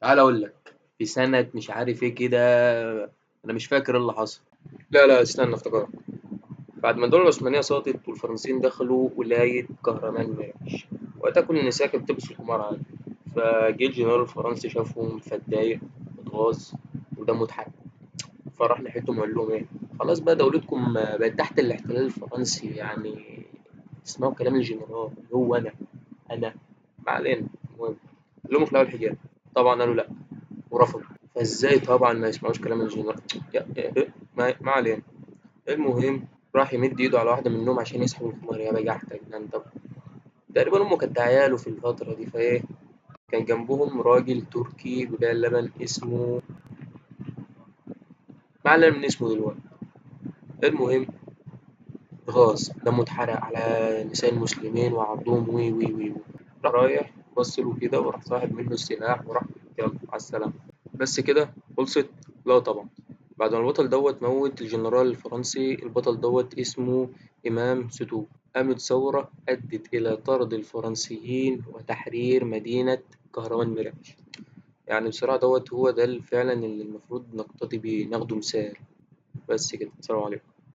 تعال اقول لك في سنة مش عارف ايه كده. انا مش فاكر ايه اللي حصل. لا لا استنى افتكرت. بعد ما الدولة العثمانية سقطت والفرنسيين دخلوا ولاية كهرمان مراكش، وقتها كل النساء كانت بتلبس الحمار عادي. فجه الجنرال الفرنسي شافهم فاتضايق واتغاظ ودمه اتحرق. فراح ناحيتهم وقال لهم ايه، خلاص بقى دولتكم بقت تحت الاحتلال الفرنسي يعني. اسمعوا كلام الجنرال اللي هو انا ما علينا. المهم قال لهم اخلعوا الحجاب. طبعا قالوا لا ورفضوا. فازاي طبعا ما يسمعوش كلام الجنرال. ما علينا. المهم راح يمد ايده على واحدة منهم عشان يسحب الخمار. يا بجحت يا جدعان. طب تقريبا امه كانت عياله في الفترة دي فايه. كان جنبهم راجل تركي بيبيع اللبن اسمه، ما علينا من اسمه دلوقتي. المهم غاز دمه اتحرق على نساء المسلمين وعضهم وي وي وي وي. راح رايح بص له كده وراح صاحب منه السلاح وراح يلا على السلامة. بس كده خلصت؟ لا طبعا. بعد ما البطل دوت موت الجنرال الفرنسي، البطل دوت اسمه إمام ستو، قامت ثورة أدت إلى طرد الفرنسيين وتحرير مدينة كهروان مراكش. يعني بصراحة دوت هو ده فعلا اللي المفروض نقتدي بيه، ناخده مثال. بس كده، السلام عليكم.